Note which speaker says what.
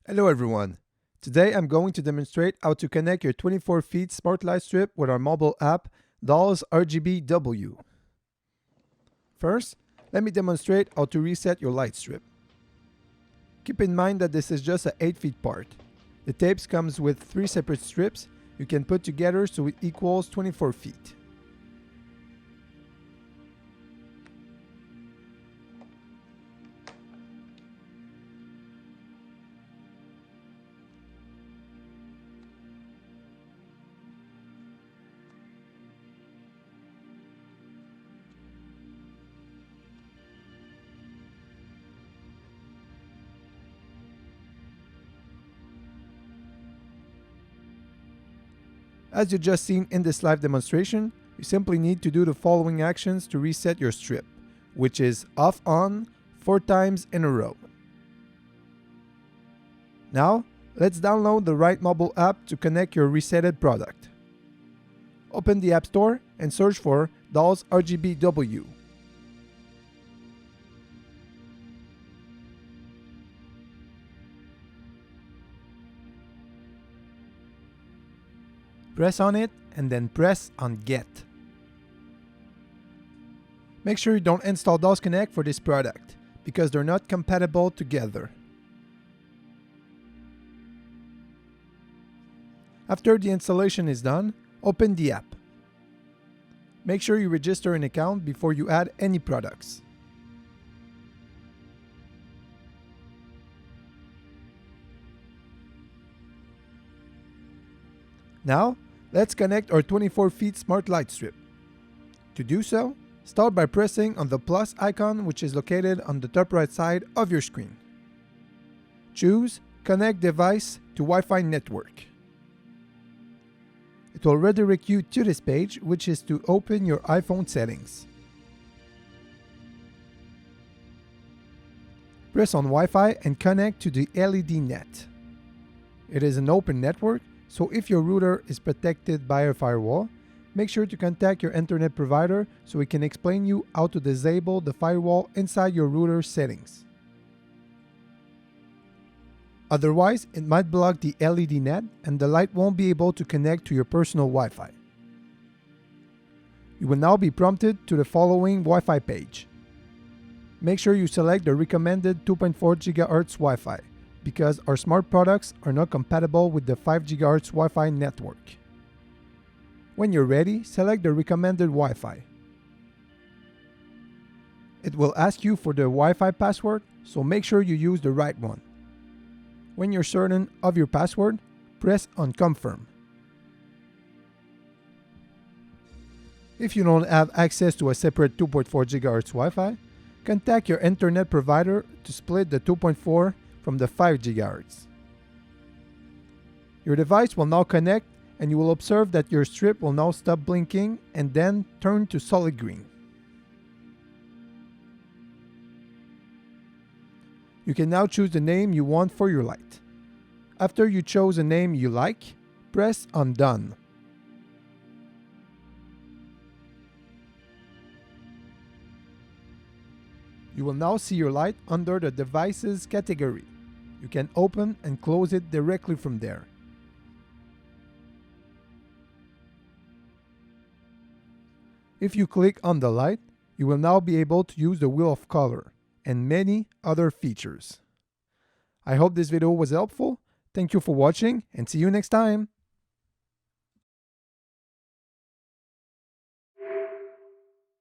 Speaker 1: Hello everyone. Today I'm going to demonstrate how to connect your 24 feet smart light strip with our mobile app DALS RGBW. First, let me demonstrate how to reset your light strip. Keep in mind that this is just an 8 feet part. The tapes comes with 3 separate strips you can put together so it equals 24 feet. As you just seen in this live demonstration, you simply need to do the following actions to reset your strip, which is off on 4 times in a row. Now, let's download the right mobile app to connect your resetted product. Open the App Store and search for DALS RGBW. Press on it and then press on Get. Make sure you don't install DALS Connect for this product because they're not compatible together. After the installation is done, open the app. Make sure you register an account before you add any products. Now, let's connect our 24 feet smart light strip. To do so, start by pressing on the plus icon which is located on the top right side of your screen. Choose Connect Device to Wi-Fi Network. It will redirect you to this page, which is to open your iPhone settings. Press on Wi-Fi and connect to the LED net. It is an open network, so if your router is protected by a firewall, make sure to contact your internet provider so we can explain you how to disable the firewall inside your router settings. Otherwise, it might block the LED net and the light won't be able to connect to your personal Wi-Fi. You will now be prompted to the following Wi-Fi page. Make sure you select the recommended 2.4 GHz Wi-Fi because our smart products are not compatible with the 5 GHz Wi-Fi network. When you're ready, select the recommended Wi-Fi. It will ask you for the Wi-Fi password, so make sure you use the right one. When you're certain of your password, press on Confirm. If you don't have access to a separate 2.4 GHz Wi-Fi, contact your internet provider to split the 2.4 from the 5 GHz. Your device will now connect and you will observe that your strip will now stop blinking and then turn to solid green. You can now choose the name you want for your light. After you chose a name you like, press on Done. You will now see your light under the Devices category. You can open and close it directly from there. If you click on the light, you will now be able to use the wheel of color and many other features. I hope this video was helpful. Thank you for watching and see you next time.